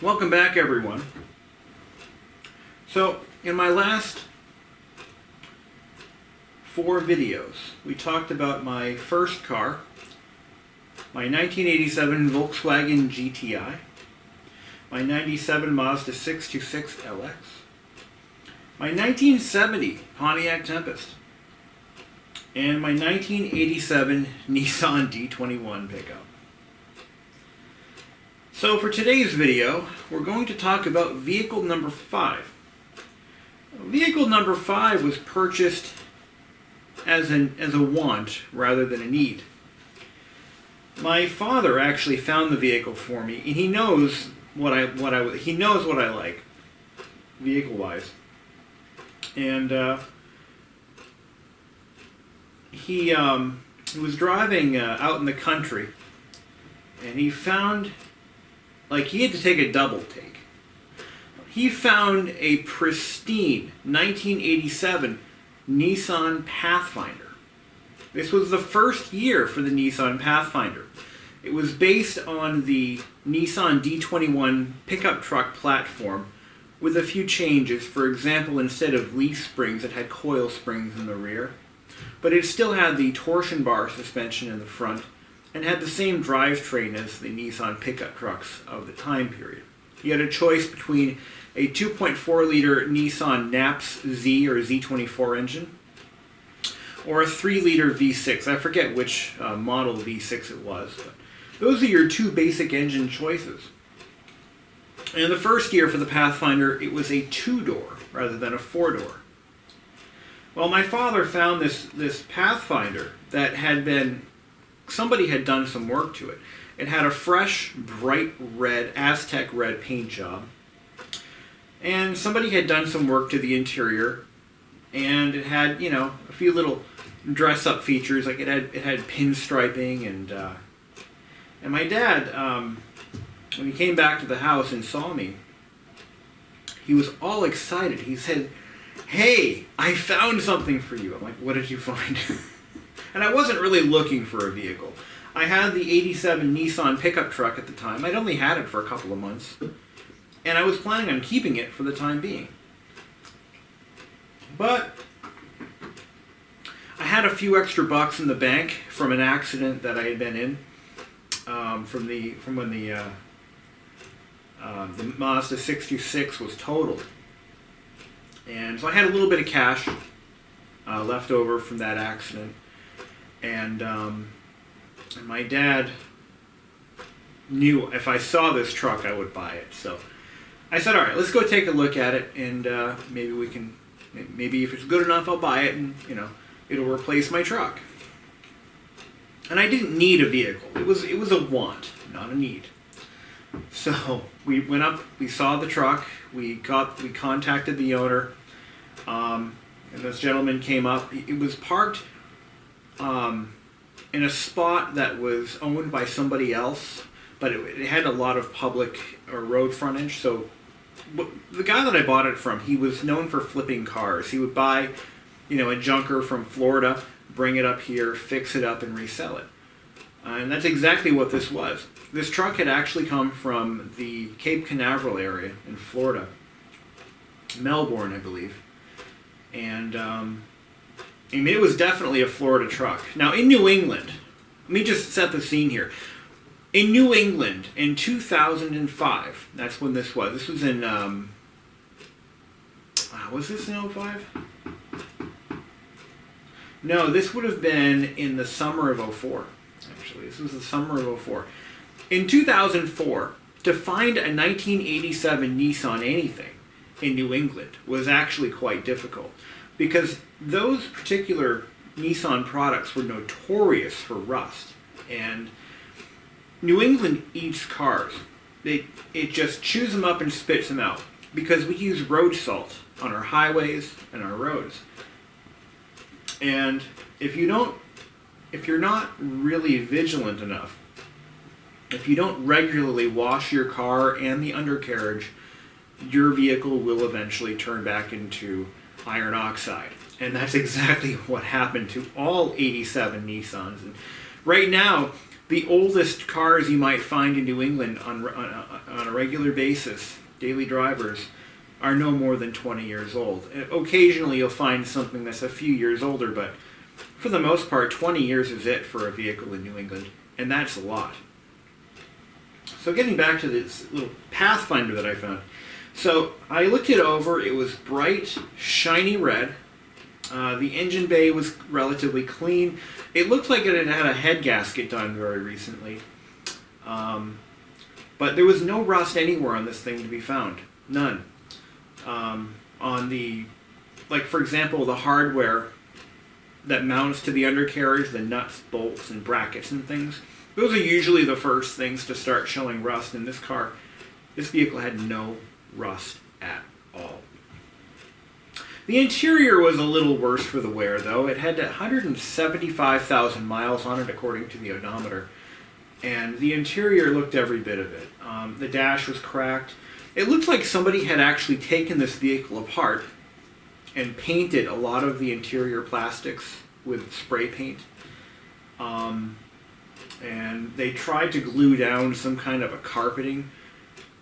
Welcome back, everyone. So, in my last 4 videos, we talked about my first car, my 1987 Volkswagen GTI, my 97 Mazda 626 LX, my 1970 Pontiac Tempest, and my 1987 Nissan D21 pickup. So for today's video, we're going to talk about vehicle number 5. Vehicle number 5 was purchased as a want rather than a need. My father actually found the vehicle for me, and he knows what I like, vehicle-wise. And he was driving out in the country, and he found, he had to take a double take. He found a pristine 1987 Nissan Pathfinder. This was the first year for the Nissan Pathfinder. It was based on the Nissan D21 pickup truck platform with a few changes. For example, instead of leaf springs, it had coil springs in the rear. But it still had the torsion bar suspension in the front and had the same drivetrain as the Nissan pickup trucks of the time period. You had a choice between a 2.4-liter Nissan NAPS Z or Z24 engine or a 3-liter V6. I forget which model V6 it was, but those are your 2 basic engine choices. And the first year for the Pathfinder, it was a 2-door rather than a 4-door. Well, my father found this Pathfinder that had been, somebody had done some work to it. It had a fresh, bright red, Aztec red paint job. And somebody had done some work to the interior. And it had, a few little dress-up features, like it had pinstriping. And my dad, when he came back to the house and saw me, he was all excited. He said, "Hey, I found something for you." I'm like, "What did you find?" And I wasn't really looking for a vehicle. I had the 87 Nissan pickup truck at the time. I'd only had it for a couple of months. And I was planning on keeping it for the time being. But I had a few extra bucks in the bank from an accident that I had been in, from when the Mazda 626 was totaled. And so I had a little bit of cash left over from that accident. And my dad knew if I saw this truck, I would buy it. So I said, all right, let's go take a look at it, and maybe if it's good enough, I'll buy it, and it'll replace my truck. And I didn't need a vehicle. It was a want, not a need. So we went up, we saw the truck, we contacted the owner, and this gentleman came up. It was parked in a spot that was owned by somebody else, but it had a lot of public or road frontage. So the guy that I bought it from, he was known for flipping cars. He would buy, a junker from Florida, bring it up here, fix it up, and resell it. And that's exactly what this was. This truck had actually come from the Cape Canaveral area in Florida, Melbourne, I believe. And it was definitely a Florida truck. Now, in New England, let me just set the scene here. In New England, in 2005, that's when this was. This was in, was this in 05? No, this would have been in the summer of 04, actually. This was the summer of 04. In 2004, to find a 1987 Nissan anything in New England was actually quite difficult, because those particular Nissan products were notorious for rust. And New England eats cars. It just chews them up and spits them out, because we use road salt on our highways and our roads. And if you're not really vigilant enough, if you don't regularly wash your car and the undercarriage, your vehicle will eventually turn back into iron oxide. And that's exactly what happened to all 87 Nissans. And right now, the oldest cars you might find in New England on a regular basis, daily drivers, are no more than 20 years old. Occasionally you'll find something that's a few years older, but for the most part, 20 years is it for a vehicle in New England, and that's a lot. So getting back to this little Pathfinder that I found. So I looked it over. It was bright, shiny red. The engine bay was relatively clean. It looked like it had a head gasket done very recently. But there was no rust anywhere on this thing to be found. None. On the, like for example, the hardware that mounts to the undercarriage, the nuts, bolts, and brackets and things, those are usually the first things to start showing rust in this car. This vehicle had no rust at all. The interior was a little worse for the wear, though. It had 175,000 miles on it, according to the odometer. And the interior looked every bit of it. The dash was cracked. It looked like somebody had actually taken this vehicle apart and painted a lot of the interior plastics with spray paint. And they tried to glue down some kind of a carpeting.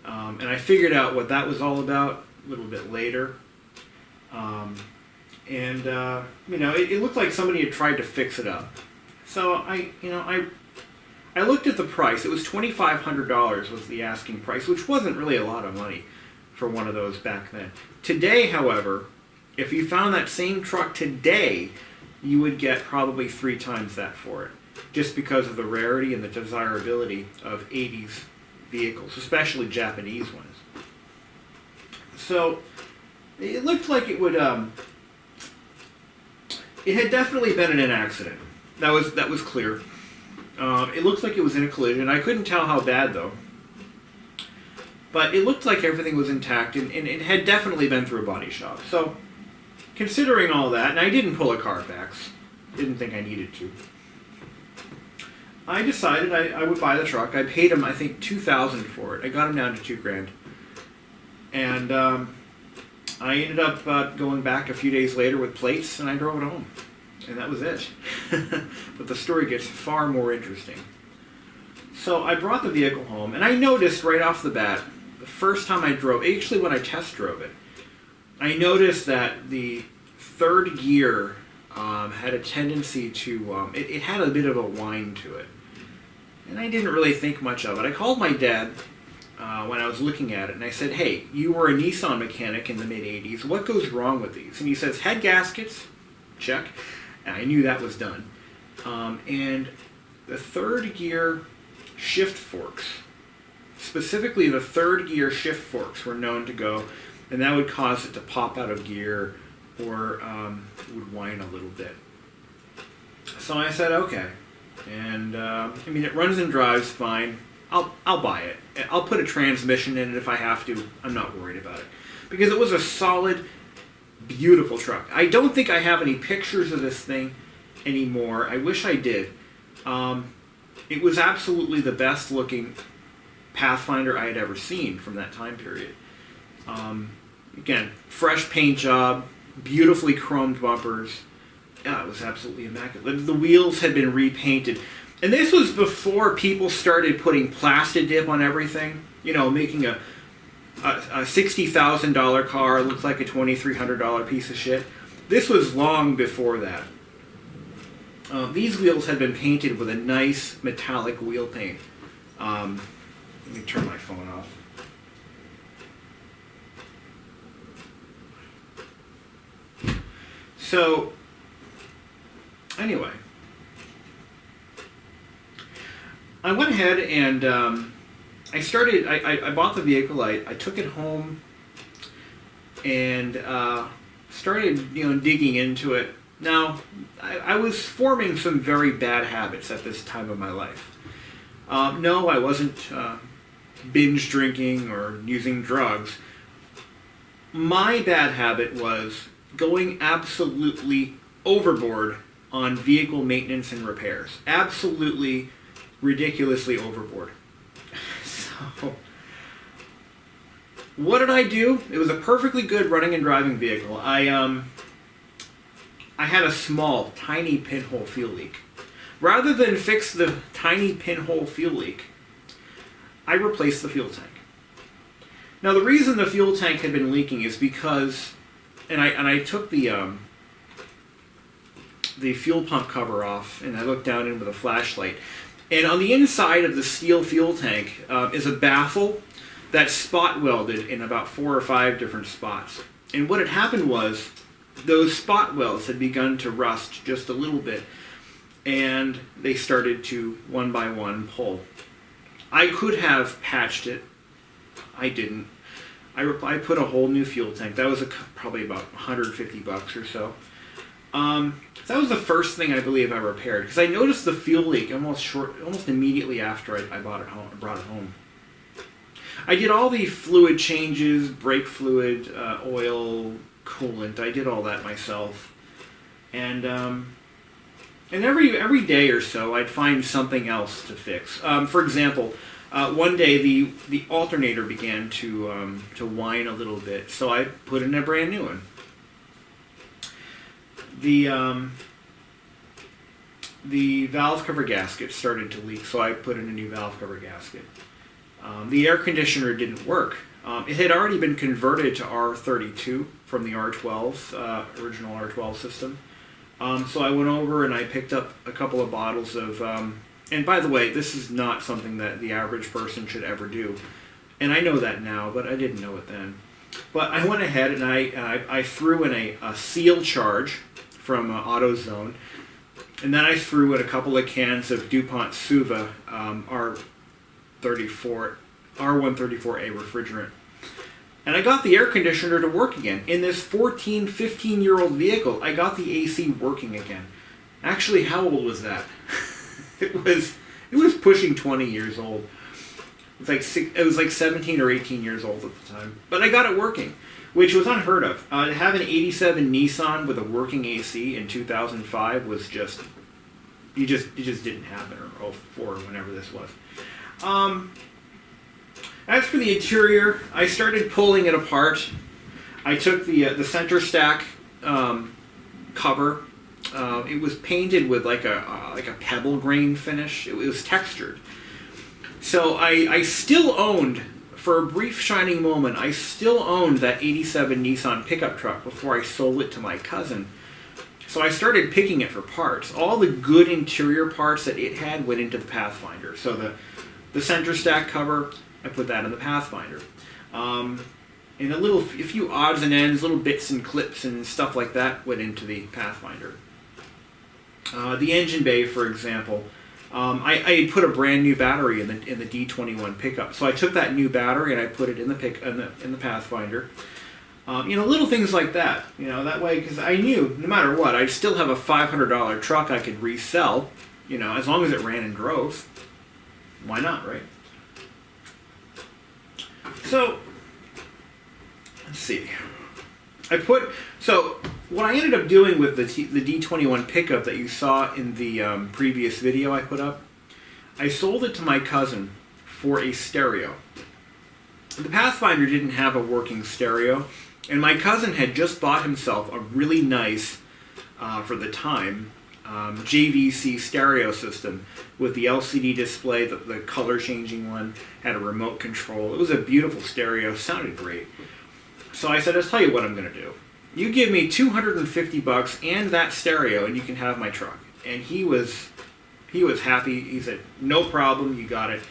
And I figured out what that was all about a little bit later. It looked like somebody had tried to fix it up. So I looked at the price. It was $2,500 was the asking price, which wasn't really a lot of money for one of those back then. Today, however, if you found that same truck today, you would get probably 3 times that for it, just because of the rarity and the desirability of 80s vehicles, especially Japanese ones. So it looked like it would. It had definitely been in an accident. That was clear. It looked like it was in a collision. I couldn't tell how bad though. But it looked like everything was intact, and it had definitely been through a body shop. So, considering all that, and I didn't pull a Carfax, didn't think I needed to, I decided I would buy the truck. I paid him, I think, $2,000 for it. I got him down to $2,000, and I ended up going back a few days later with plates, and I drove it home, and that was it. But the story gets far more interesting. So I brought the vehicle home, and I noticed right off the bat, the first time I drove, actually when I test drove it, I noticed that the third gear had a tendency to, it had a bit of a whine to it. And I didn't really think much of it. I called my dad when I was looking at it, and I said, hey, you were a Nissan mechanic in the mid-'80s. What goes wrong with these? And he says, head gaskets, check. And I knew that was done. And the third gear shift forks, specifically the third gear shift forks, were known to go, and that would cause it to pop out of gear or would whine a little bit. So I said, okay. And it runs and drives fine. I'll buy it. I'll put a transmission in it if I have to. I'm not worried about it. Because it was a solid, beautiful truck. I don't think I have any pictures of this thing anymore. I wish I did. It was absolutely the best looking Pathfinder I had ever seen from that time period. Again, fresh paint job, beautifully chromed bumpers. Yeah, it was absolutely immaculate. The wheels had been repainted. And this was before people started putting plastic dip on everything. You know, making a $60,000 car look like a $2,300 piece of shit. This was long before that. These wheels had been painted with a nice metallic wheel paint. Let me turn my phone off. So, anyway, I went ahead and I bought the vehicle, I took it home and started digging into it. Now, I was forming some very bad habits at this time of my life. No, I wasn't binge drinking or using drugs. My bad habit was going absolutely overboard on vehicle maintenance and repairs. Absolutely, ridiculously overboard. So, what did I do? It was a perfectly good running and driving vehicle. I had a small, tiny pinhole fuel leak. Rather than fix the tiny pinhole fuel leak, I replaced the fuel tank. Now the reason the fuel tank had been leaking is because, and I took the fuel pump cover off and I looked down in with a flashlight, and on the inside of the steel fuel tank is a baffle that's spot welded in about 4 or 5 different spots. And what had happened was those spot welds had begun to rust just a little bit, and they started to one by one pull. I could have patched it. I didn't. I put a whole new fuel tank. That was probably about $150 or so. That was the first thing I believe I repaired, because I noticed the fuel leak almost immediately after I brought it home. I did all the fluid changes, brake fluid, oil, coolant. I did all that myself, and every day or so I'd find something else to fix. For example, one day the alternator began to whine a little bit, so I put in a brand new one. The valve cover gasket started to leak, so I put in a new valve cover gasket. The air conditioner didn't work. It had already been converted to R32 from the R12, original R12 system. So I went over and I picked up a couple of bottles of, and by the way, this is not something that the average person should ever do. And I know that now, but I didn't know it then. But I went ahead and I threw in a seal charge from AutoZone, and then I threw in a couple of cans of DuPont Suva R134A refrigerant. And I got the air conditioner to work again. In this 14, 15-year-old vehicle, I got the AC working again. Actually, how old was that? It was pushing 20 years old. It was like 17 or 18 years old at the time. But I got it working, which was unheard of. To have an 87 Nissan with a working AC in 2005 was just, it just didn't happen, or 04, or whenever this was. As for the interior, I started pulling it apart. I took the center stack cover. It was painted with like a pebble grain finish. It was textured. So I still owned, for a brief shining moment, I still owned that 87 Nissan pickup truck before I sold it to my cousin. So I started picking it for parts. All the good interior parts that it had went into the Pathfinder. So the center stack cover, I put that in the Pathfinder. And a few odds and ends, little bits and clips and stuff like that went into the Pathfinder. The engine bay, for example, I had put a brand new battery in the D21 pickup. So I took that new battery and I put it in the Pathfinder. Little things like that. That way, because I knew no matter what, I'd still have a $500 truck I could resell. As long as it ran and drove. Why not, right? So, let's see. So what I ended up doing with the D21 pickup that you saw in the previous video I put up, I sold it to my cousin for a stereo. The Pathfinder didn't have a working stereo, and my cousin had just bought himself a really nice, for the time, JVC stereo system with the LCD display, the color changing one, had a remote control. It was a beautiful stereo, sounded great. So I said, I'll tell you what I'm going to do. You give me $250 and that stereo and you can have my truck. And he was happy. He said, no problem, you got it.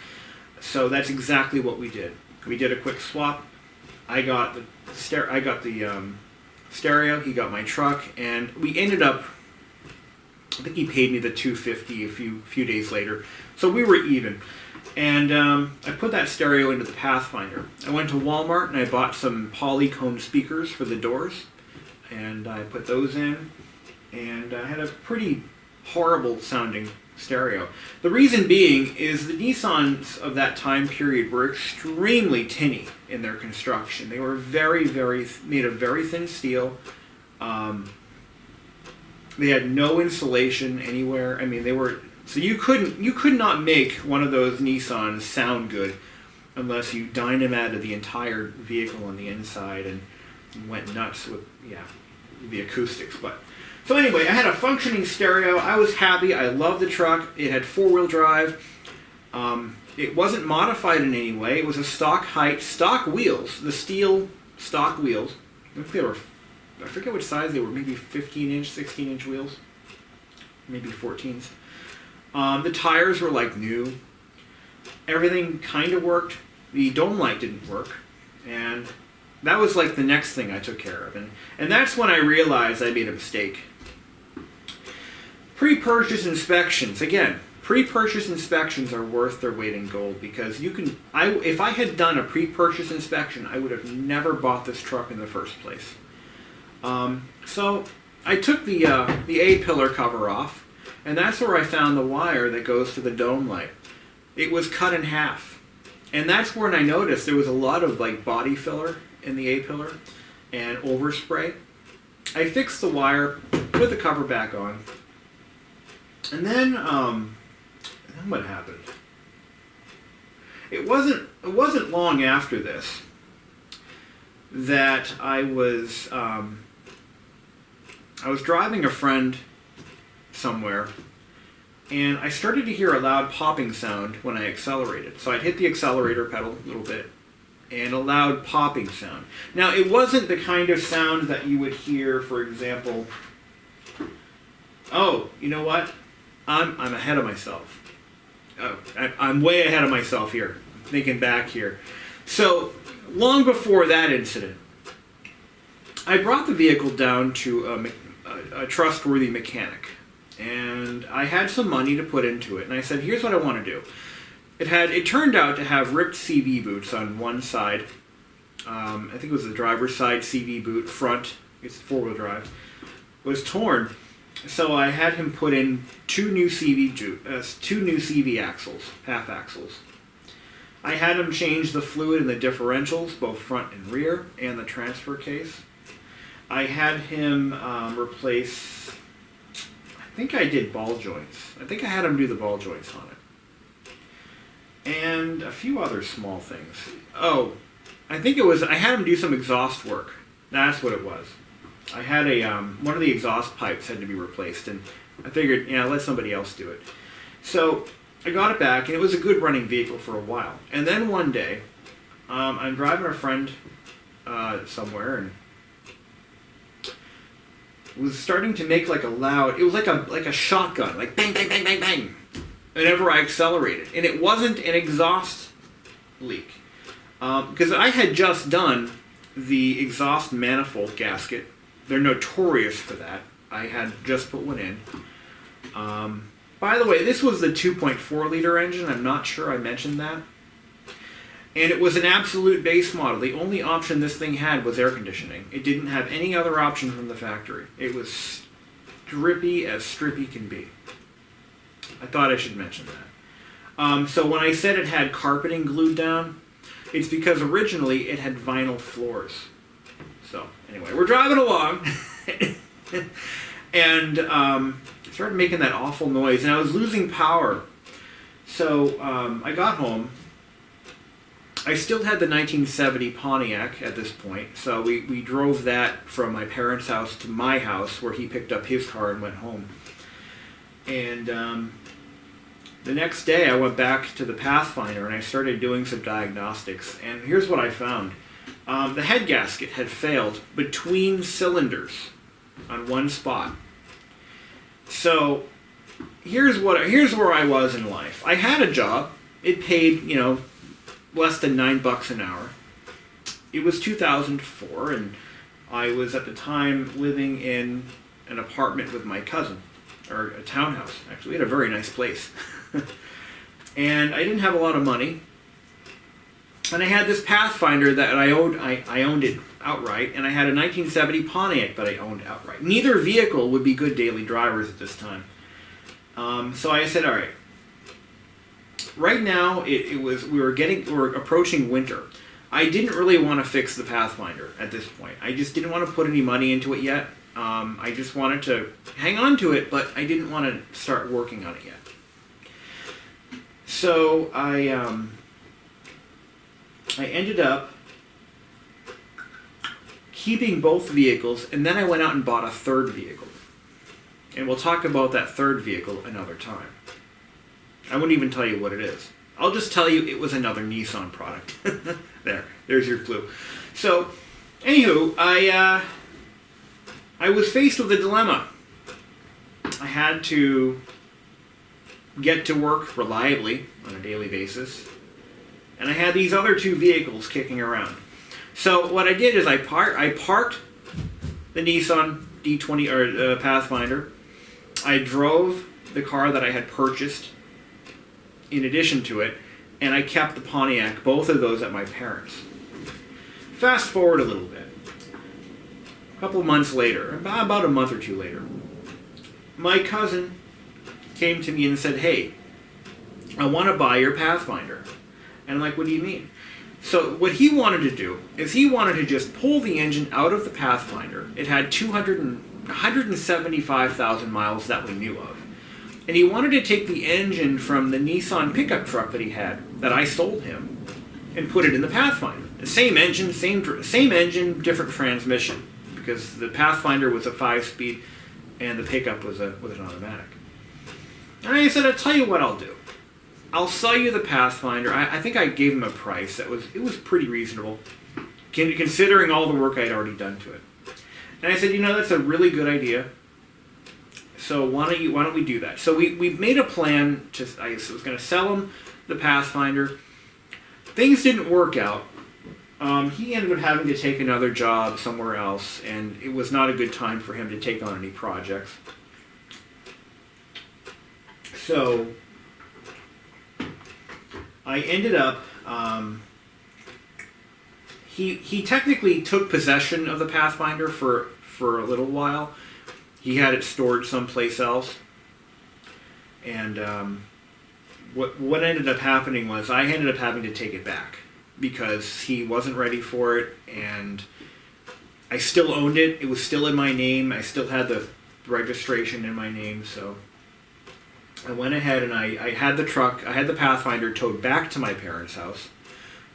So that's exactly what we did. We did a quick swap. I got the stereo, he got my truck, and we ended up, I think he paid me the $250 a few days later. So we were even. And I put that stereo into the Pathfinder. I went to Walmart and I bought some polycone speakers for the doors. And I put those in. And I had a pretty horrible sounding stereo. The reason being is the Nissans of that time period were extremely tinny in their construction. They were made of very thin steel. They had no insulation anywhere. I mean, so you could not make one of those Nissans sound good unless you dynamited the entire vehicle on the inside and went nuts with, yeah. the acoustics. But so anyway, I had a functioning stereo. I was happy. I loved the truck. It had 4-wheel drive. It wasn't modified in any way. It was a stock height, stock wheels, the steel stock wheels. I think they were, I forget which size they were, maybe 15-inch, 16-inch wheels, maybe 14s. The tires were like new. Everything kind of worked. The dome light didn't work. And that was like the next thing I took care of. And that's when I realized I made a mistake. Pre-purchase inspections. Again, pre-purchase inspections are worth their weight in gold because you can. If I had done a pre-purchase inspection, I would have never bought this truck in the first place. So I took the A-pillar cover off, and that's where I found the wire that goes to the dome light. It was cut in half, and that's when I noticed there was a lot of like body filler in the A-pillar and overspray. I fixed the wire, put the cover back on, and then what happened? It wasn't long after this that I was driving a friend somewhere, and I started to hear a loud popping sound when I accelerated. So I'd hit the accelerator pedal a little bit, and a loud popping sound. Now, it wasn't the kind of sound that you would hear, for example, oh, you know what? I'm ahead of myself. Oh, I'm way ahead of myself here, thinking back here. So, long before that incident, I brought the vehicle down to a trustworthy mechanic. And I had some money to put into it. And I said, here's what I want to do. It turned out to have ripped CV boots on one side. I think it was the driver's side CV boot, front, it's 4-wheel-drive, was torn. So I had him put in two new CV axles, half axles. I had him change the fluid in the differentials, both front and rear, and the transfer case. I had him replace, I think I did ball joints. I think I had him do the ball joints on it. And a few other small things. Oh, I had him do some exhaust work. That's what it was. I had one of the exhaust pipes had to be replaced, and I figured, let somebody else do it. So I got it back, and it was a good running vehicle for a while. And then one day, I'm driving a friend somewhere, and it was starting to make like a loud, it was like a shotgun, like bang, bang, bang, bang, bang, whenever I accelerated. And it wasn't an exhaust leak. Because I had just done the exhaust manifold gasket. They're notorious for that. I had just put one in. By the way, this was the 2.4 liter engine. I'm not sure I mentioned that. And it was an absolute base model. The only option this thing had was air conditioning. It didn't have any other option from the factory. It was strippy as strippy can be. I thought I should mention that. So when I said it had carpeting glued down, it's because originally it had vinyl floors. So anyway, we're driving along, and it started making that awful noise, and I was losing power. So I got home. I still had the 1970 Pontiac at this point, so we drove that from my parents' house to my house, where he picked up his car and went home. And the next day I went back to the Pathfinder and I started doing some diagnostics, and here's what I found. The head gasket had failed between cylinders on one spot. So here's where I was in life. I had a job. It paid, less than $9 an hour. It was 2004, and I was at the time living in an apartment with my cousin, or a townhouse, actually. We had a very nice place. And I didn't have a lot of money. And I had this Pathfinder that I owned it outright, and I had a 1970 Pontiac that I owned outright. Neither vehicle would be good daily drivers at this time. So I said, all right. Right now, we were approaching winter. I didn't really want to fix the Pathfinder at this point. I just didn't want to put any money into it yet. I just wanted to hang on to it, but I didn't want to start working on it yet. So I ended up keeping both vehicles, and then I went out and bought a third vehicle. And we'll talk about that third vehicle another time. I wouldn't even tell you what it is. I'll just tell you it was another Nissan product. There's your clue. So, anywho, I was faced with a dilemma. I had to get to work reliably on a daily basis, and I had these other two vehicles kicking around. So what I did is I parked the Nissan D20 or Pathfinder. I drove the car that I had purchased in addition to it, and I kept the Pontiac, both of those at my parents'. Fast forward a little bit. A couple of months later, about a month or two later, my cousin came to me and said, "Hey, I want to buy your Pathfinder." And I'm like, "What do you mean?" So what he wanted to do is he wanted to just pull the engine out of the Pathfinder. It had 175,000 miles that we knew of. And he wanted to take the engine from the Nissan pickup truck that he had, that I sold him, and put it in the Pathfinder. The same engine, different transmission, because the Pathfinder was a 5-speed and the pickup was an automatic. And I said, "I'll tell you what I'll do. I'll sell you the Pathfinder." I think I gave him a price that was pretty reasonable, considering all the work I'd already done to it. And I said, "That's a really good idea. So why don't we do that?" So we made a plan. I was going to sell him the Pathfinder. Things didn't work out. He ended up having to take another job somewhere else, and it was not a good time for him to take on any projects. So I ended up, he technically took possession of the Pathfinder for a little while. He had it stored someplace else. And what ended up happening was I ended up having to take it back because he wasn't ready for it, and I still owned it. It was still in my name. I still had the registration in my name, so I went ahead and I had the Pathfinder towed back to my parents' house,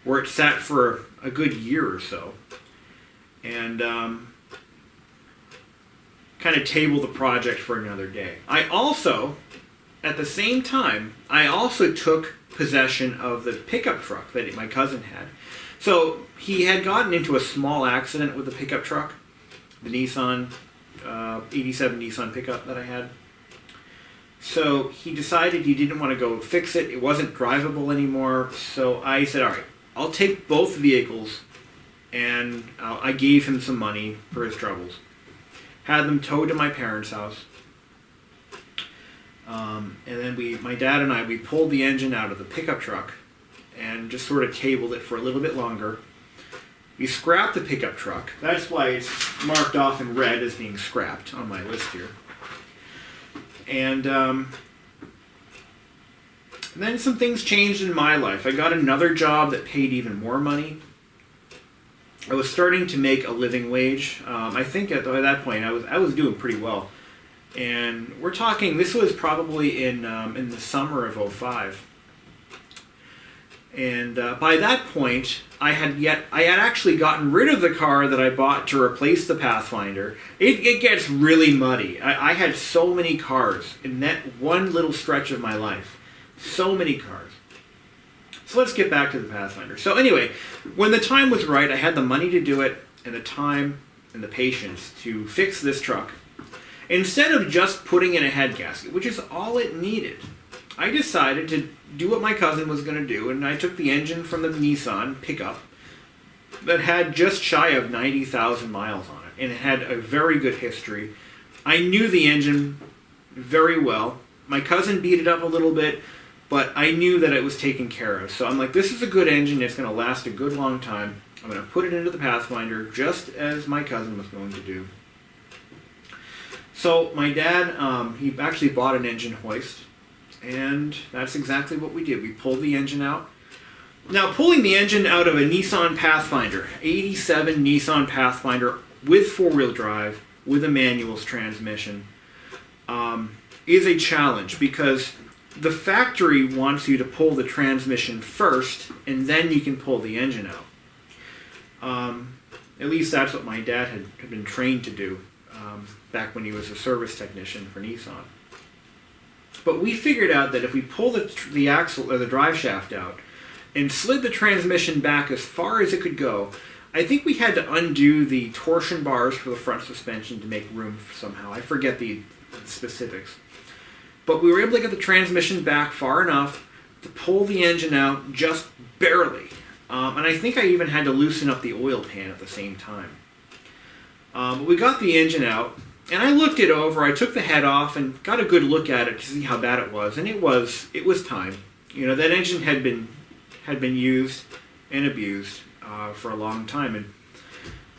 where it sat for a good year or so, and kind of tabled the project for another day. At the same time, I also took possession of the pickup truck that my cousin had. So he had gotten into a small accident with the pickup truck, the Nissan 87 Nissan pickup that I had. So he decided he didn't want to go fix it. It wasn't drivable anymore. So I said, "All right, I'll take both vehicles," and I gave him some money for his troubles. Had them towed to my parents' house. And then my dad and I pulled the engine out of the pickup truck and just sort of tabled it for a little bit longer. We scrapped the pickup truck. That's why it's marked off in red as being scrapped on my list here. And then some things changed in my life. I got another job that paid even more money. I was starting to make a living wage. I think by that point I was doing pretty well. And we're talking, this was probably in the summer of '05. And by that point, I had actually gotten rid of the car that I bought to replace the Pathfinder. It gets really muddy. I had so many cars in that one little stretch of my life. So many cars. So let's get back to the Pathfinder. So anyway, when the time was right, I had the money to do it, and the time and the patience to fix this truck. Instead of just putting in a head gasket, which is all it needed, I decided to do what my cousin was going to do, and I took the engine from the Nissan pickup that had just shy of 90,000 miles on it, and it had a very good history. I knew the engine very well. My cousin beat it up a little bit, but I knew that it was taken care of. So I'm like, this is a good engine. It's going to last a good long time. I'm going to put it into the Pathfinder just as my cousin was going to do. So my dad, he actually bought an engine hoist, and that's exactly what we did. We pulled the engine out. Now, pulling the engine out of a Nissan Pathfinder, 87 Nissan Pathfinder with four-wheel drive, with a manual transmission, is a challenge because the factory wants you to pull the transmission first, and then you can pull the engine out. At least that's what my dad had been trained to do back when he was a service technician for Nissan. But we figured out that if we pull the axle or the drive shaft out and slid the transmission back as far as it could go, I think we had to undo the torsion bars for the front suspension to make room somehow. I forget the specifics. But we were able to get the transmission back far enough to pull the engine out just barely. And I think I even had to loosen up the oil pan at the same time. But we got the engine out, and I looked it over. I took the head off and got a good look at it to see how bad it was. And it was time. You know, that engine had been used and abused for a long time, and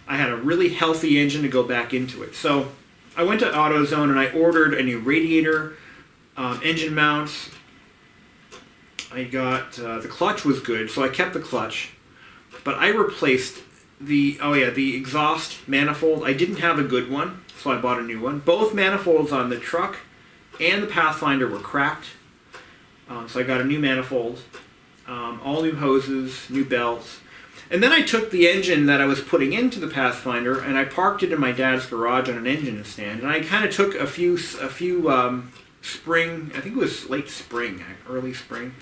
I had a really healthy engine to go back into it. So I went to AutoZone and I ordered a new radiator, engine mounts. I got the clutch was good, so I kept the clutch, but I replaced the exhaust manifold. I didn't have a good one, so I bought a new one. Both manifolds on the truck and the Pathfinder were cracked, so I got a new manifold, all new hoses, new belts. And then I took the engine that I was putting into the Pathfinder and I parked it in my dad's garage on an engine stand. And I kind of took a few spring, I think it was late spring, early spring.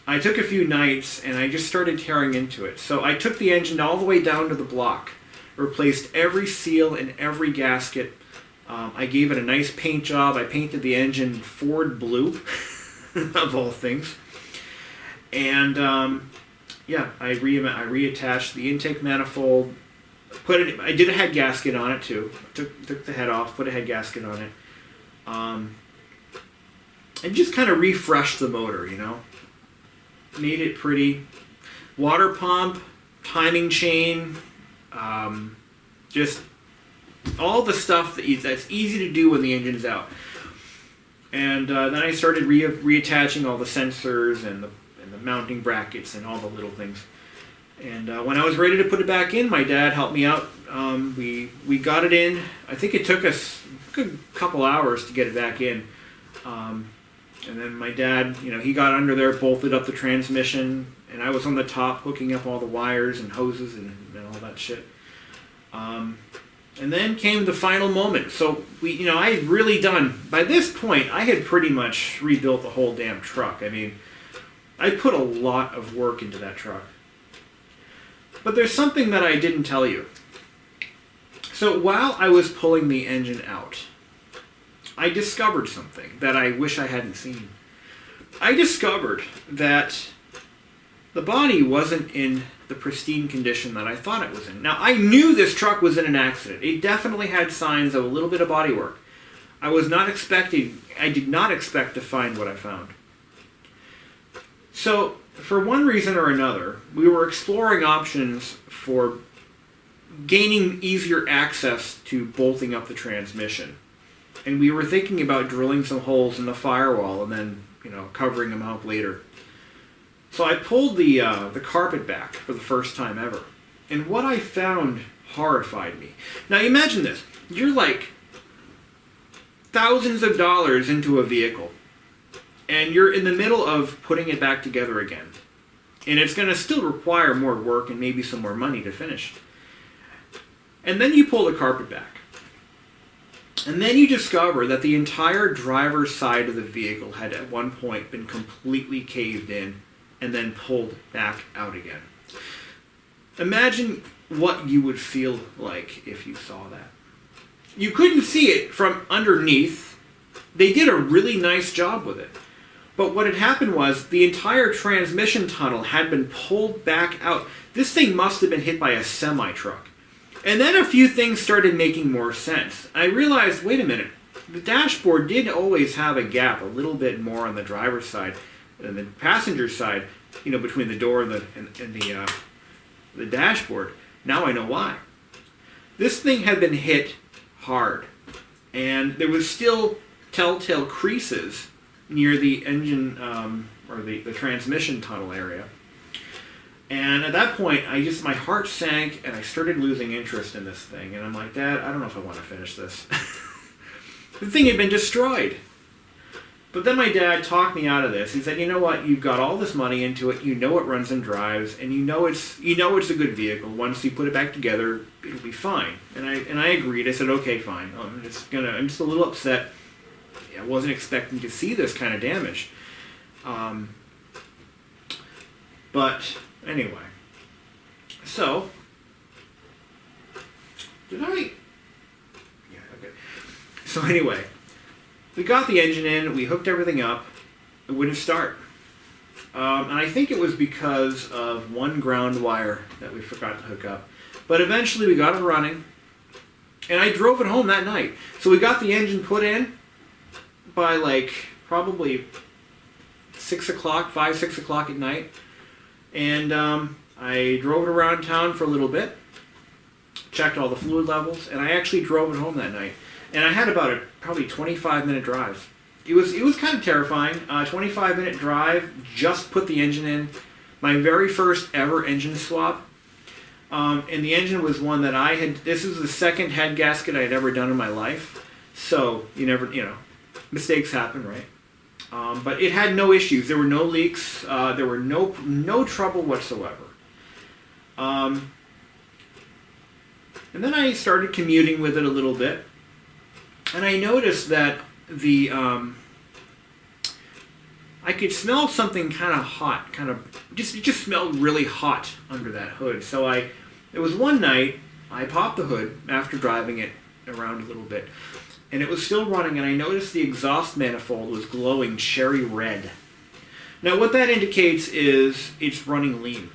I took a few nights and I just started tearing into it. So I took the engine all the way down to the block, replaced every seal and every gasket. I gave it a nice paint job. I painted the engine Ford blue, of all things. And I reattached the intake manifold. I did a head gasket on it too. Took the head off, put a head gasket on it. And just kind of refreshed the motor, you know. Made it pretty. Water pump, timing chain, just all the stuff that's easy to do when the engine's out. And then I started reattaching all the sensors and the mounting brackets and all the little things. And when I was ready to put it back in, my dad helped me out. We got it in. I think it took us a good couple hours to get it back in. And then my dad, you know, he got under there, bolted up the transmission, and I was on the top hooking up all the wires and hoses and all that shit. And then came the final moment. So I had really done, by this point, I had pretty much rebuilt the whole damn truck. I mean, I put a lot of work into that truck. But there's something that I didn't tell you. So while I was pulling the engine out, I discovered something that I wish I hadn't seen. I discovered that the body wasn't in the pristine condition that I thought it was in. Now, I knew this truck was in an accident. It definitely had signs of a little bit of body work. I did not expect to find what I found. So, for one reason or another, we were exploring options for gaining easier access to bolting up the transmission. And we were thinking about drilling some holes in the firewall and then, covering them up later. So I pulled the carpet back for the first time ever. And what I found horrified me. Now imagine this. You're like thousands of dollars into a vehicle. And you're in the middle of putting it back together again. And it's going to still require more work and maybe some more money to finish. And then you pull the carpet back. And then you discover that the entire driver's side of the vehicle had at one point been completely caved in and then pulled back out again. Imagine what you would feel like if you saw that. You couldn't see it from underneath. They did a really nice job with it. But what had happened was the entire transmission tunnel had been pulled back out. This thing must have been hit by a semi-truck. And then a few things started making more sense. I realized, wait a minute, the dashboard did always have a gap a little bit more on the driver's side than the passenger side, between the door and the dashboard. Now I know why. This thing had been hit hard, and there was still telltale creases near the engine or the transmission tunnel area. And at that point, my heart sank, and I started losing interest in this thing. And I'm like, Dad, I don't know if I want to finish this. The thing had been destroyed. But then my dad talked me out of this. He said, you know what, you've got all this money into it, you know it runs and drives, and you know it's a good vehicle. Once you put it back together, it'll be fine. And I agreed. I said, okay, fine. I'm just a little upset. I wasn't expecting to see this kind of damage. But anyway. So, did I? Yeah, okay. So anyway, we got the engine in, we hooked everything up, it wouldn't start. And I think it was because of one ground wire that we forgot to hook up. But eventually we got it running, and I drove it home that night. So we got the engine put in by like probably 6 o'clock, 5, 6 o'clock at night. And I drove it around town for a little bit, checked all the fluid levels, and I actually drove it home that night. And I had about a probably 25-minute drive. It was kind of terrifying. 25-minute drive, just put the engine in. My very first ever engine swap. And the engine was one that this was the second head gasket I had ever done in my life. So, mistakes happen, right? But it had no issues. There were no leaks. There were no trouble whatsoever. And then I started commuting with it a little bit. And I noticed that I could smell something kind of hot, it just smelled really hot under that hood. So it was one night, I popped the hood after driving it around a little bit, and it was still running, and I noticed the exhaust manifold was glowing cherry red. Now what that indicates is it's running lean.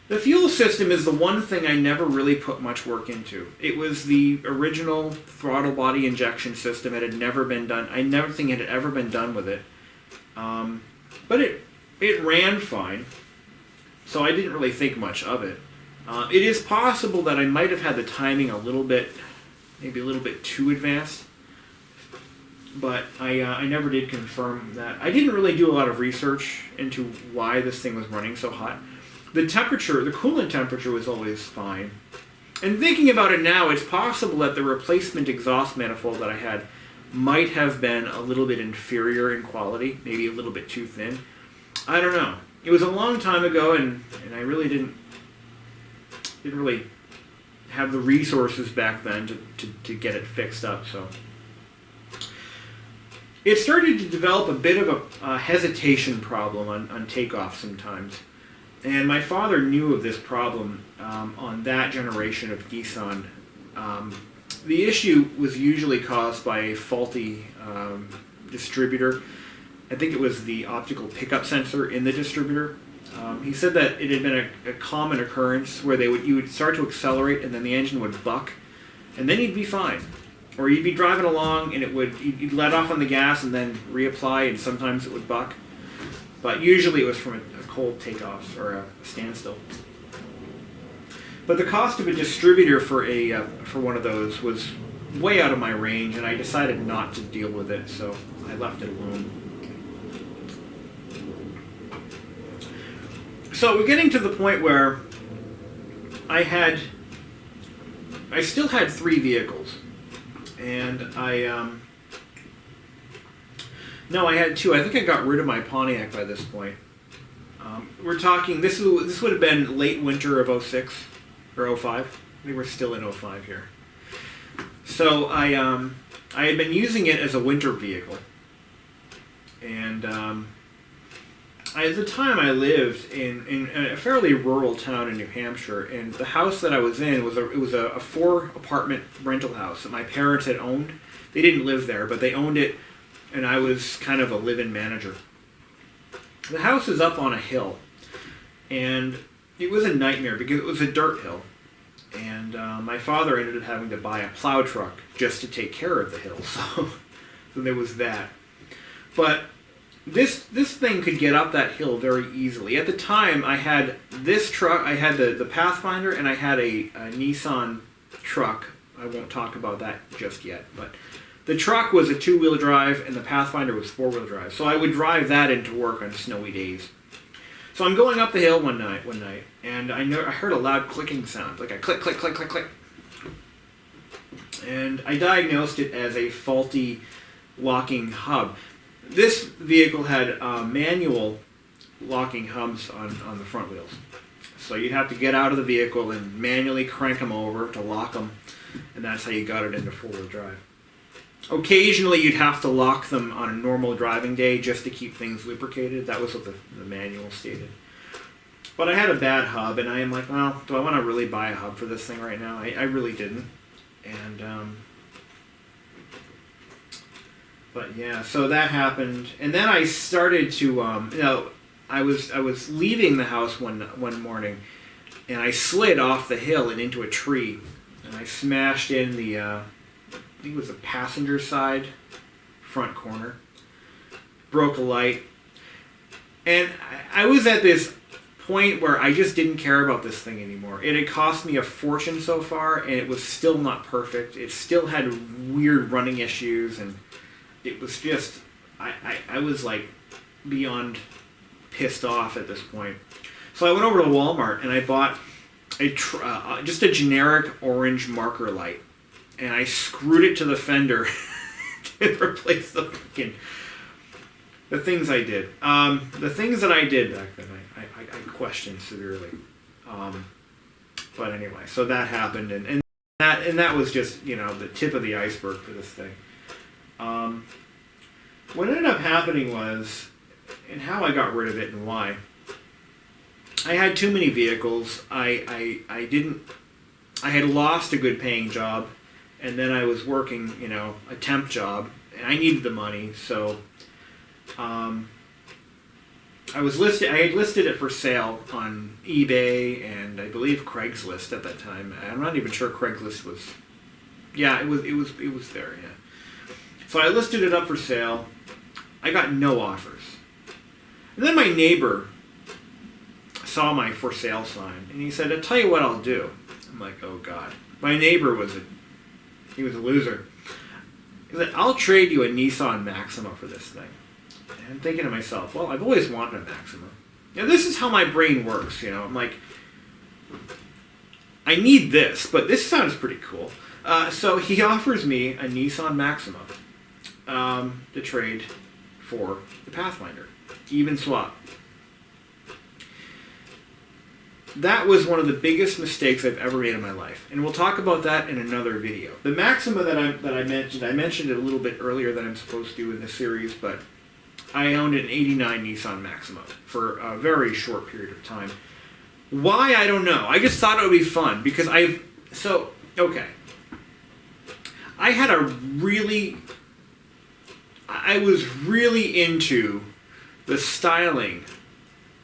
The fuel system is the one thing I never really put much work into. It was the original throttle body injection system. It had never been done. I never think it had ever been done with it. But it ran fine, so I didn't really think much of it. It is possible that I might have had the timing maybe a little bit too advanced, but I never did confirm that. I didn't really do a lot of research into why this thing was running so hot. The coolant temperature was always fine. And thinking about it now, it's possible that the replacement exhaust manifold that I had might have been a little bit inferior in quality, maybe a little bit too thin. I don't know. It was a long time ago, and I really didn't really have the resources back then to get it fixed up. So it started to develop a bit of a hesitation problem on takeoff sometimes. And my father knew of this problem on that generation of Nissan. The issue was usually caused by a faulty distributor. I think it was the optical pickup sensor in the distributor. He said that it had been a common occurrence where you would start to accelerate and then the engine would buck, and then you'd be fine. Or you'd be driving along and you'd let off on the gas and then reapply, and sometimes it would buck. But usually it was from a cold takeoff or a standstill. But the cost of a distributor for one of those was way out of my range, and I decided not to deal with it, so I left it alone. So we're getting to the point where I still had 3 vehicles, and no, I had 2. I think I got rid of my Pontiac by this point. We're talking, this would have been late winter of 06 or 05. I think we're still in 05 here. So I had been using it as a winter vehicle, and at the time I lived in a fairly rural town in New Hampshire, and the house that I was in was a 4-apartment rental house that my parents had owned. They didn't live there, but they owned it, and I was kind of a live-in manager. The house is up on a hill, and it was a nightmare because it was a dirt hill, and my father ended up having to buy a plow truck just to take care of the hill, so there was that. But this thing could get up that hill very easily. At the time, I had this truck, I had the Pathfinder, and I had a Nissan truck. I won't talk about that just yet, but the truck was a 2-wheel drive, and the Pathfinder was 4-wheel drive. So I would drive that into work on snowy days. So I'm going up the hill one night, and I heard a loud clicking sound, like a click, click, click, click, click. And I diagnosed it as a faulty locking hub. This vehicle had manual locking hubs on the front wheels. So you'd have to get out of the vehicle and manually crank them over to lock them, and that's how you got it into four-wheel drive. Occasionally you'd have to lock them on a normal driving day just to keep things lubricated. That was what the manual stated. But I had a bad hub, and I am like, well, do I want to really buy a hub for this thing right now? I really didn't. And but yeah, so that happened, and then I started to I was leaving the house one morning, and I slid off the hill and into a tree, and I smashed in the I think it was the passenger side front corner, broke a light, and I was at this point where I just didn't care about this thing anymore. It had cost me a fortune so far, and it was still not perfect. It still had weird running issues, and it was just, I was like beyond pissed off at this point. So I went over to Walmart and I bought just a generic orange marker light, and I screwed it to the fender to replace the things I did. The things that I did back then, I questioned severely. But anyway, so that happened, and that was just, the tip of the iceberg for this thing. What ended up happening was, and how I got rid of it and why, I had too many vehicles. I had lost a good paying job, and then I was working, a temp job, and I needed the money, so I had listed it for sale on eBay and I believe Craigslist at that time. I'm not even sure Craigslist was. Yeah, it was there. Yeah. So I listed it up for sale. I got no offers. And then my neighbor saw my for sale sign, and he said, "I'll tell you what I'll do." I'm like, "Oh God." My neighbor was a loser. He said, "I'll trade you a Nissan Maxima for this thing." And I'm thinking to myself, well, I've always wanted a Maxima. This is how my brain works. I'm like, I need this, but this sounds pretty cool. So he offers me a Nissan Maxima to trade for the Pathfinder. Even swap. That was one of the biggest mistakes I've ever made in my life, and we'll talk about that in another video. The Maxima that I mentioned it a little bit earlier than I'm supposed to in this series, but I owned an '89 Nissan Maxima for a very short period of time. Why, I don't know. I just thought it would be fun because I was really into the styling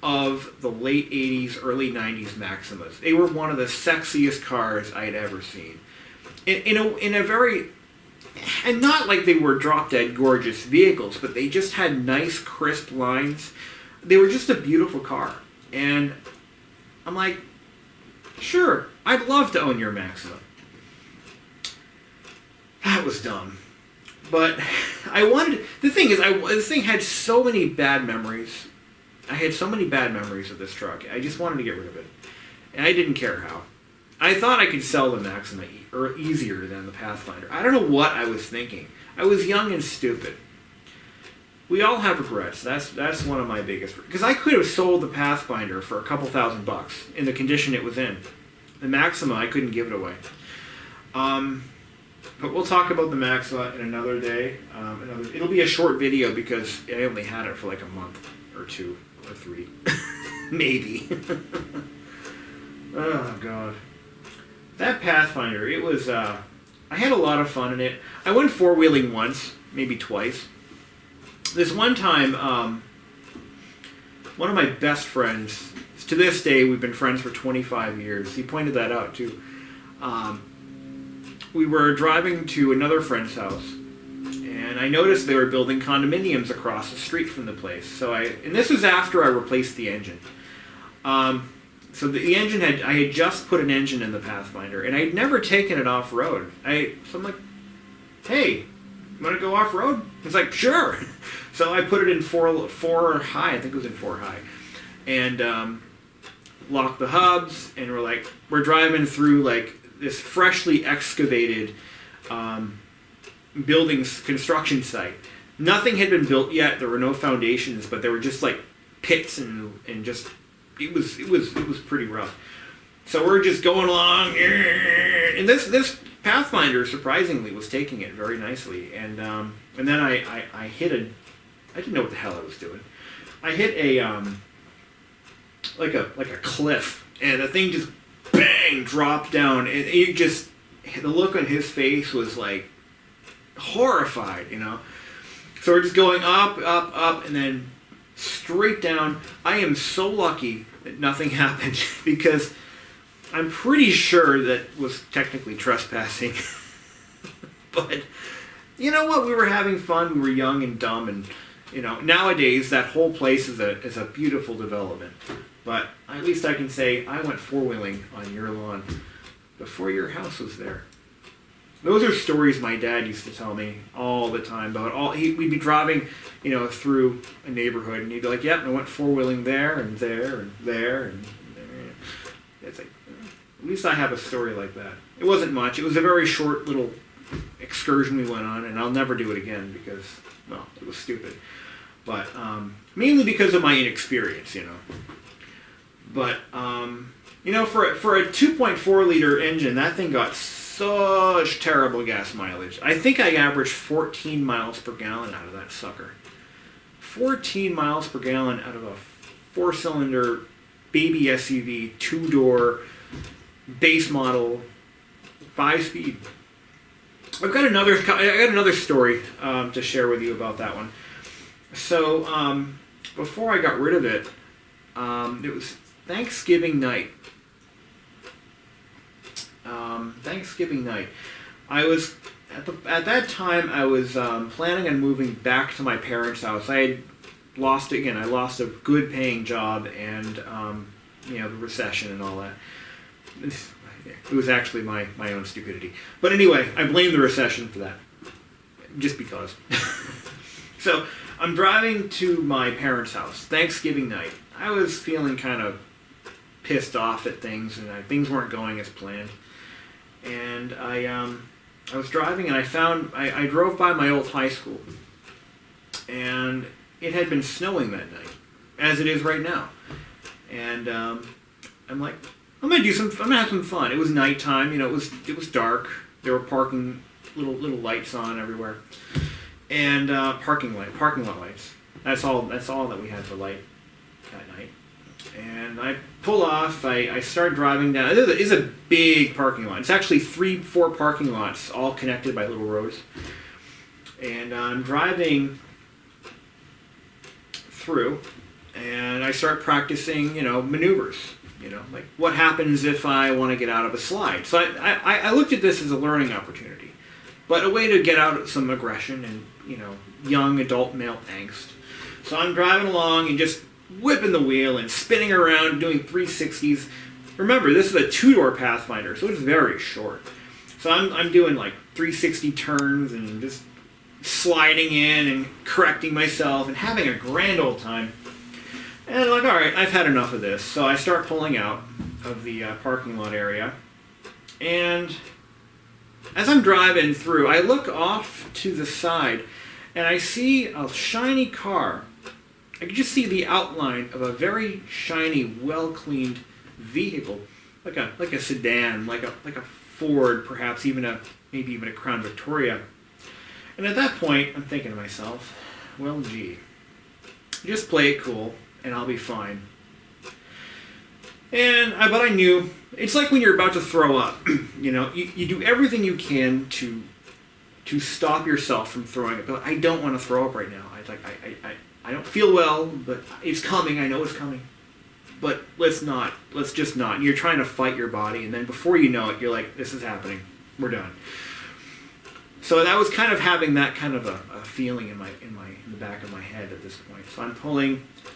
of the late 80s, early 90s Maximas. They were one of the sexiest cars I had ever seen. In a very, and not like they were drop-dead gorgeous vehicles, but they just had nice, crisp lines. They were just a beautiful car. And I'm like, sure, I'd love to own your Maxima. That was dumb. But the thing is, this thing had so many bad memories. I had so many bad memories of this truck. I just wanted to get rid of it. And I didn't care how. I thought I could sell the Maxima easier than the Pathfinder. I don't know what I was thinking. I was young and stupid. We all have regrets. That's one of my biggest. Because I could have sold the Pathfinder for a couple $1,000 in the condition it was in. The Maxima, I couldn't give it away. But we'll talk about the Maxima in another day. It'll be a short video because I only had it for like a month or 2 or 3. Maybe. Oh, God. That Pathfinder, it was, I had a lot of fun in it. I went four-wheeling once, maybe twice. This one time, one of my best friends, to this day, we've been friends for 25 years. He pointed that out, too. We were driving to another friend's house, and I noticed they were building condominiums across the street from the place. And this was after I replaced the engine. So the engine I had just put an engine in the Pathfinder, and I had never taken it off-road. So I'm like, hey, you want to go off-road? He's like, sure. So I put it in 4 high, I think it was in 4 high, and locked the hubs, and we're driving through like this freshly excavated buildings construction site. Nothing had been built yet. There were no foundations, but there were just like pits and just it was pretty rough. So we're just going along, and this Pathfinder surprisingly was taking it very nicely. And then I hit I didn't know what the hell I was doing. I hit a like a cliff, and the thing just bang dropped down, and it just the look on his face was like horrified, you know. So we're just going up, and then straight down. I am so lucky that nothing happened because I'm pretty sure that was technically trespassing. But you know what? We were having fun. We were young and dumb, and you know, nowadays that whole place is a beautiful development. But at least I can say I went four-wheeling on your lawn before your house was there. Those are stories my dad used to tell me all the time about. We'd be driving, you know, through a neighborhood, and he'd be like, "Yep, I went four-wheeling there and there and there and there." It's like, at least I have a story like that. It wasn't much. It was a very short little excursion we went on, and I'll never do it again because, well, it was stupid. But mainly because of my inexperience, you know. But you know, for a 2.4 liter engine, that thing got such terrible gas mileage. I think I averaged 14 miles per gallon out of that sucker. 14 miles per gallon out of a 4-cylinder baby SUV, 2-door, base model, 5-speed. I got another story to share with you about that one. So before I got rid of it, it was Thanksgiving night. Thanksgiving night. I was at that time I was planning on moving back to my parents' house. I lost a good paying job, and you know, the recession and all that. It was actually my own stupidity. But anyway, I blame the recession for that. Just because. So I'm driving to my parents' house, Thanksgiving night. I was feeling kind of pissed off at things, and things weren't going as planned. And I was driving, and I drove by my old high school, and it had been snowing that night, as it is right now. And I'm like, I'm gonna have some fun. It was nighttime, you know. It was dark. There were little lights on everywhere, and parking lot lights. That's all that we had for light that night. And I pull off. I start driving down. It is a big parking lot. It's actually 3-4 parking lots, all connected by little roads. And I'm driving through, and I start practicing, you know, maneuvers. You know, like what happens if I want to get out of a slide. So I looked at this as a learning opportunity, but a way to get out some aggression and, you know, young adult male angst. So I'm driving along and just whipping the wheel and spinning around, doing 360s. Remember, this is a 2-door Pathfinder, so it's very short. So I'm doing like 360 turns and just sliding in and correcting myself and having a grand old time. And I'm like, all right, I've had enough of this. So I start pulling out of the parking lot area. And as I'm driving through, I look off to the side, and I see a shiny car. I can just see the outline of a very shiny, well-cleaned vehicle, like a sedan, like a Ford, perhaps maybe even a Crown Victoria. And at that point, I'm thinking to myself, well, gee, just play it cool, and I'll be fine. But I knew, it's like when you're about to throw up. You know, you do everything you can to stop yourself from throwing up. But I don't want to throw up right now. I don't feel well, but it's coming. I know it's coming. But let's just not. And you're trying to fight your body, and then before you know it, you're like, this is happening. We're done. So that was kind of having that kind of a feeling in the back of my head at this point. So I'm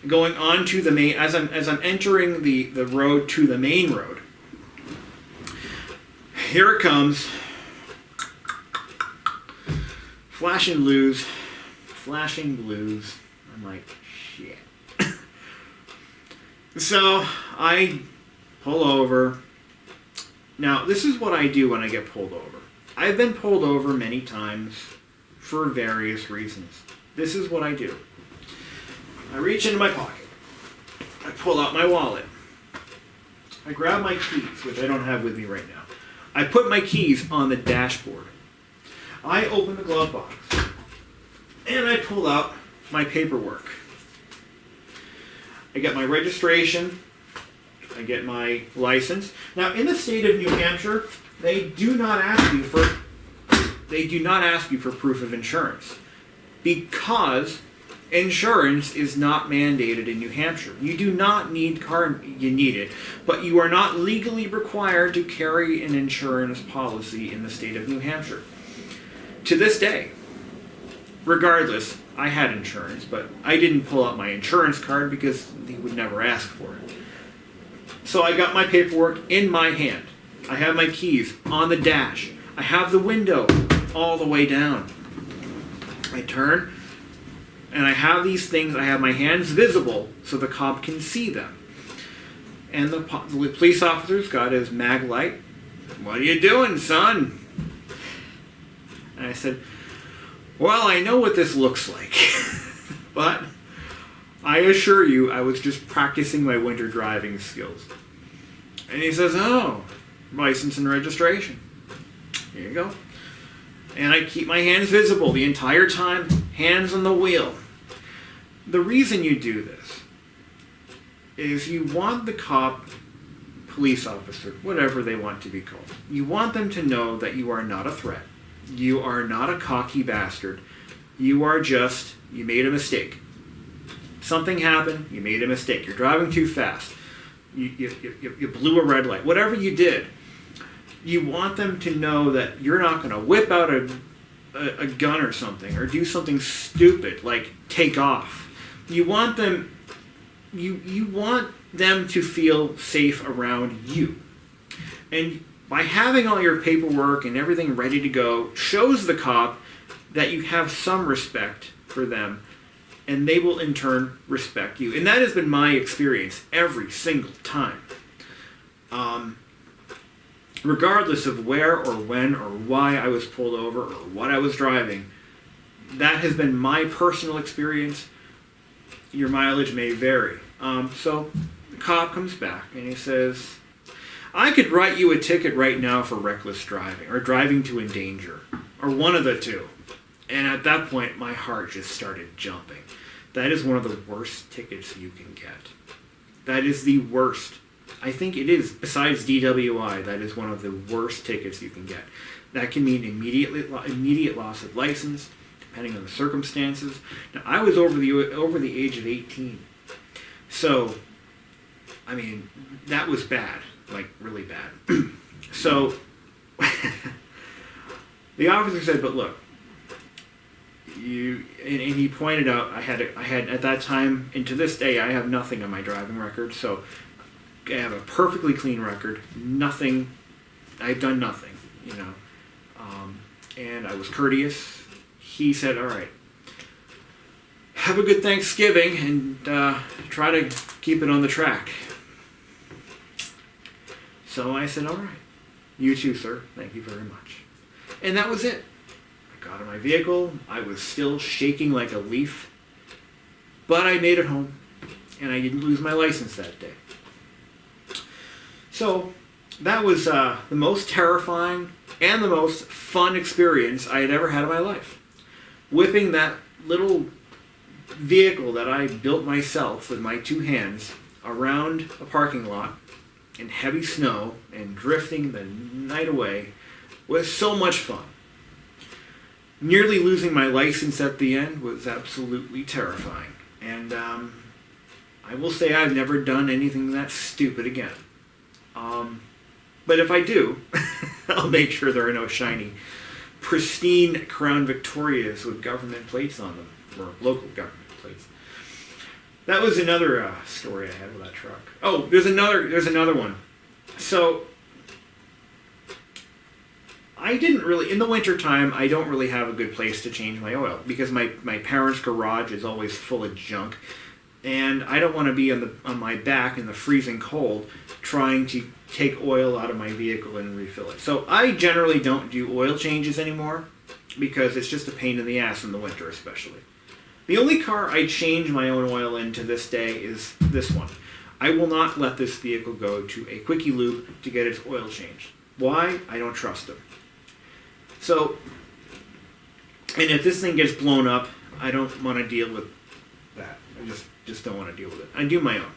going on to the main, as I'm entering the road to the main road. Here it comes. Flashing blues. I'm like, shit. So I pull over. Now, this is what I do when I get pulled over. I've been pulled over many times for various reasons. This is what I do. I reach into my pocket. I pull out my wallet. I grab my keys, which I don't have with me right now. I put my keys on the dashboard. I open the glove box. And I pull out my paperwork. I get my registration. I get my license. Now, in the state of New Hampshire, they do not ask you for proof of insurance, because insurance is not mandated in New Hampshire. You do not need you need it, but you are not legally required to carry an insurance policy in the state of New Hampshire. To this day, regardless, I had insurance, but I didn't pull out my insurance card because they would never ask for it. So I got my paperwork in my hand. I have my keys on the dash. I have the window all the way down. I turn, and I have these things. I have my hands visible so the cop can see them. And the police officer's got his mag light. "What are you doing, son?" And I said, "Well, I know what this looks like, but I assure you I was just practicing my winter driving skills." And he says, "Oh, license and registration. Here you go." And I keep my hands visible the entire time, hands on the wheel. The reason you do this is you want the cop, police officer, whatever they want to be called, you want them to know that you are not a threat. You are not a cocky bastard. You are just, you made a mistake. Something happened, you made a mistake. You're driving too fast. You blew a red light. Whatever you did, you want them to know that you're not going to whip out a gun or something, or do something stupid like take off. You want them to feel safe around you. And by having all your paperwork and everything ready to go shows the cop that you have some respect for them, and they will in turn respect you. And that has been my experience every single time. Regardless of where or when or why I was pulled over or what I was driving, that has been my personal experience. Your mileage may vary. So the cop comes back and he says, "I could write you a ticket right now for reckless driving or driving to endanger, or one of the two." And at that point, my heart just started jumping. That is one of the worst tickets you can get. That is the worst. I think it is, besides DWI, that is one of the worst tickets you can get. That can mean immediate loss of license, depending on the circumstances. Now, I was over the age of 18. So, I mean, that was bad. Like, really bad. So, the officer said, "But look, and he pointed out I had at that time, and to this day I have nothing on my driving record, so I have a perfectly clean record. Nothing, I've done nothing, you know. And I was courteous. He said, "All right, have a good Thanksgiving and try to keep it on the track." So I said, "All right, you too, sir. Thank you very much." And that was it. I got in my vehicle. I was still shaking like a leaf, but I made it home, and I didn't lose my license that day. So that was the most terrifying and the most fun experience I had ever had in my life. Whipping that little vehicle that I built myself with my two hands around a parking lot in heavy snow and drifting the night away was so much fun. Nearly losing my license at the end was absolutely terrifying. And I will say I've never done anything that stupid again. But if I do, I'll make sure there are no shiny, pristine Crown Victorias with government plates on them, or local government plates. That was another story I had with that truck. Oh, there's another one. So, I didn't really, in the wintertime, I don't really have a good place to change my oil, because my parents' garage is always full of junk, and I don't want to be on my back in the freezing cold trying to take oil out of my vehicle and refill it. So I generally don't do oil changes anymore. because it's just a pain in the ass in the winter especially. The only car I change my own oil in to this day is this one. I will not let this vehicle go to a quickie lube to get its oil changed. Why? I don't trust them. So, and if this thing gets blown up, I don't want to deal with that. I just don't want to deal with it. I do my own.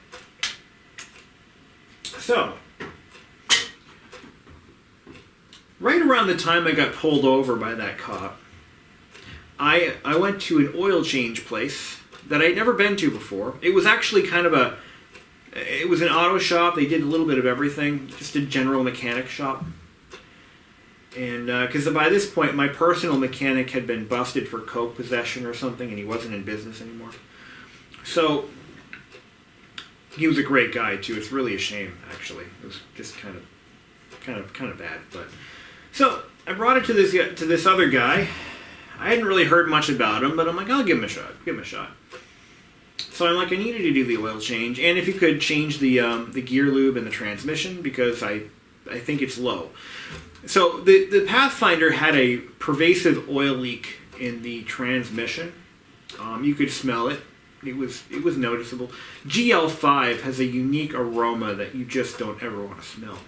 So, right around the time I got pulled over by that cop, I went to an oil change place that I'd never been to before. It was actually kind of it was an auto shop. They did a little bit of everything, just a general mechanic shop. And because by this point, my personal mechanic had been busted for coke possession or something, and he wasn't in business anymore. So he was a great guy too. It's really a shame, actually. It was just kind of bad. But so I brought it to this other guy. I hadn't really heard much about him, but I'm like, I'll give him a shot. So I'm like, I needed to do the oil change, and if you could change the gear lube and the transmission, because I think it's low. So the Pathfinder had a pervasive oil leak in the transmission. You could smell it. It was noticeable. GL5 has a unique aroma that you just don't ever want to smell.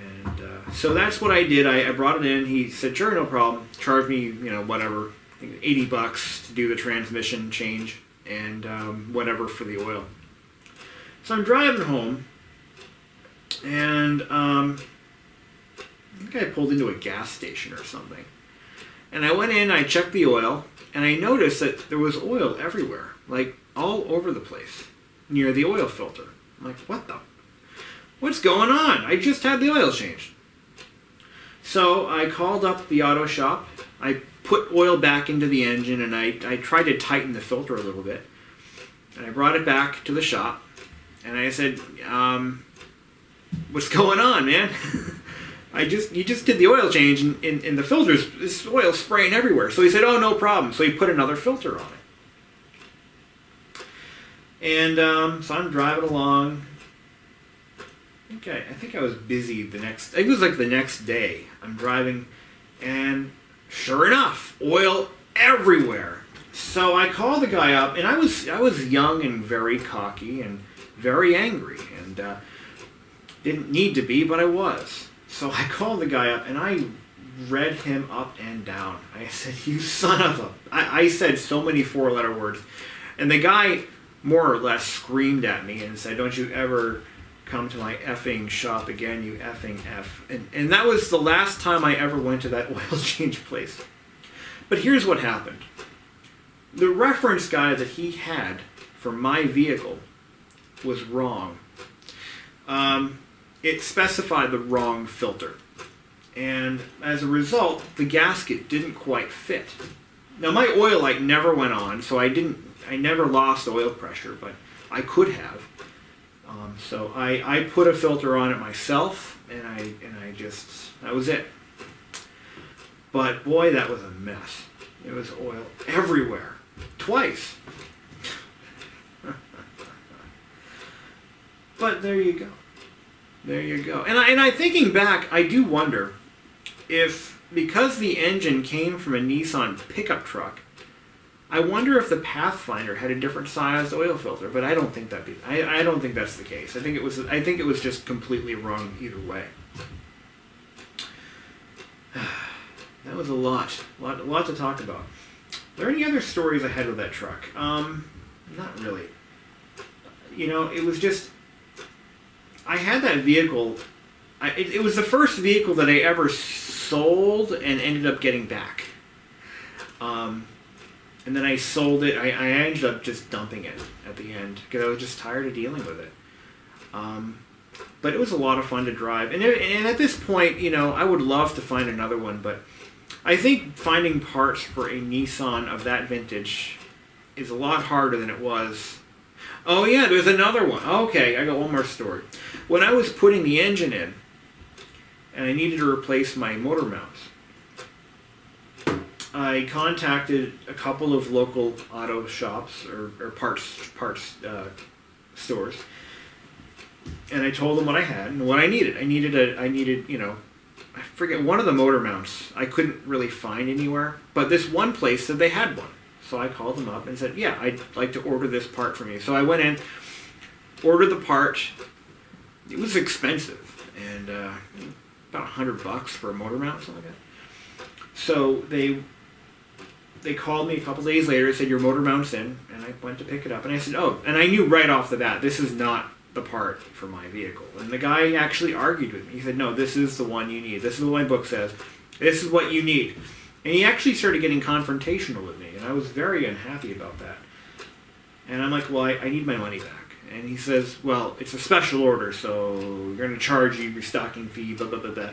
And so that's what I did. I brought it in. He said, sure, no problem. Charged me, whatever, I think $80 to do the transmission change and whatever for the oil. So I'm driving home, and I think I pulled into a gas station or something. And I went in, I checked the oil, and I noticed that there was oil everywhere, like all over the place, near the oil filter. I'm like, what's going on? I just had the oil changed. So I called up the auto shop. I put oil back into the engine, and I tried to tighten the filter a little bit. And I brought it back to the shop, and I said, what's going on, man? You just did the oil change, and the filters, this oil spraying everywhere. So he said, oh, no problem. So he put another filter on it. And so I'm driving along. Okay, I think I was busy it was like the next day. I'm driving, and sure enough, oil everywhere. So I called the guy up, and I was young and very cocky and very angry, and didn't need to be, but I was. So I called the guy up, and I read him up and down. I said, you son of a... I said so many four-letter words. And the guy more or less screamed at me and said, don't you ever come to my effing shop again, you effing F. And that was the last time I ever went to that oil change place. But here's what happened. The reference guy that he had for my vehicle was wrong. It specified the wrong filter. And as a result, the gasket didn't quite fit. Now my oil light never went on, so I never lost oil pressure, but I could have. So I put a filter on it myself, and that was it. But boy, that was a mess. There was oil everywhere, twice. But there you go. There you go. And I thinking back, I do wonder if, because the engine came from a Nissan pickup truck, I wonder if the Pathfinder had a different sized oil filter. But I don't think I don't think that's the case. I think it was just completely wrong either way. That was a lot to talk about. Are there any other stories I had with that truck? Not really. It was just, I had that vehicle. It was the first vehicle that I ever sold and ended up getting back. And then I sold it. I ended up just dumping it at the end because I was just tired of dealing with it. But it was a lot of fun to drive. And at this point, I would love to find another one, but I think finding parts for a Nissan of that vintage is a lot harder than it was. Oh yeah, there's another one. Okay, I got one more story. When I was putting the engine in, and I needed to replace my motor mounts, I contacted a couple of local auto shops or parts stores, and I told them what I had and what I needed. I needed I forget, one of the motor mounts I couldn't really find anywhere, but this one place said they had one. So I called them up and said, yeah, I'd like to order this part from you. So I went in, ordered the part. It was expensive, and about $100 for a motor mount, something like that. So they called me a couple days later and said, your motor mount's in, and I went to pick it up. And I said, oh, and I knew right off the bat, this is not the part for my vehicle. And the guy actually argued with me. He said, no, this is the one you need. This is what my book says. This is what you need. And he actually started getting confrontational with me, and I was very unhappy about that. And I'm like, well, I need my money back. And he says, well, it's a special order, so we're going to charge you your stocking fee, blah, blah, blah, blah.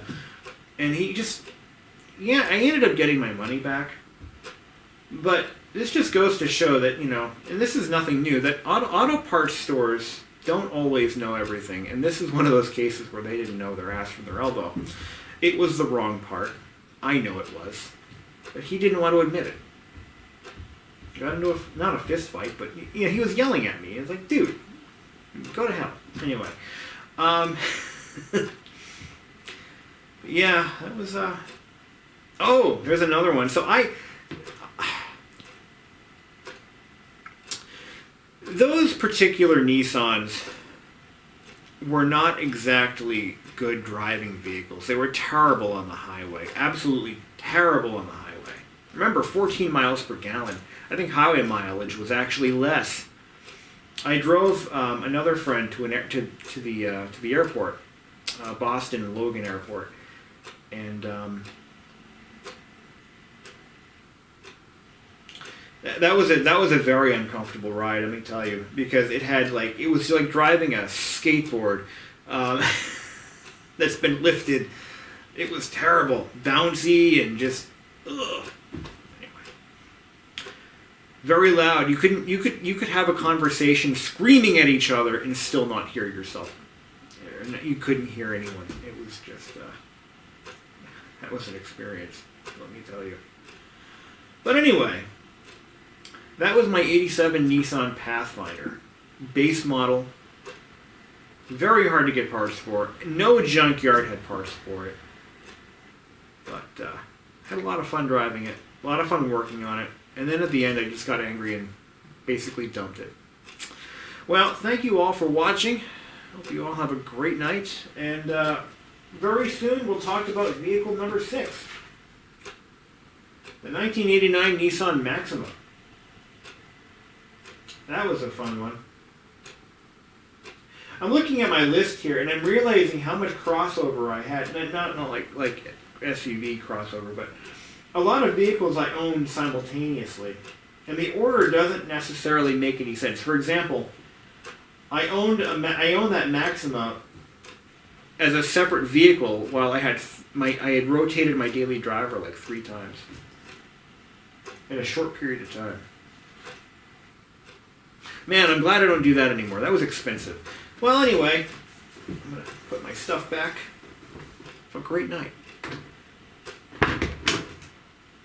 And he just, yeah, I ended up getting my money back. But this just goes to show that, you know, and this is nothing new, that auto parts stores don't always know everything. And this is one of those cases where they didn't know their ass from their elbow. It was the wrong part. I know it was. But he didn't want to admit it. Got into not a fist fight, but you know, he was yelling at me. It was like, dude, go to hell. Anyway. Yeah, that was, oh, there's another one. So those particular Nissans were not exactly good driving vehicles. They were terrible on the highway. Absolutely terrible on the highway. Remember, 14 miles per gallon. I think highway mileage was actually less. I drove another friend to the airport, Boston Logan Airport, and that was a very uncomfortable ride. Let me tell you, because it was like driving a skateboard that's been lifted. It was terrible, bouncy, and just ugh. Very loud. You could have a conversation screaming at each other and still not hear yourself. You couldn't hear anyone. It was just that was an experience, let me tell you. But anyway, that was my '87 Nissan Pathfinder, base model. Very hard to get parts for. No junkyard had parts for it. But had a lot of fun driving it. A lot of fun working on it. And then at the end, I just got angry and basically dumped it. Well, thank you all for watching. Hope you all have a great night. And very soon, we'll talk about vehicle number 6. The 1989 Nissan Maxima. That was a fun one. I'm looking at my list here, and I'm realizing how much crossover I had. Not like SUV crossover, but a lot of vehicles I owned simultaneously, and the order doesn't necessarily make any sense. For example, I owned that Maxima as a separate vehicle while I had rotated my daily driver like 3 times in a short period of time. Man, I'm glad I don't do that anymore. That was expensive. Well, anyway, I'm gonna put my stuff back. Have a great night.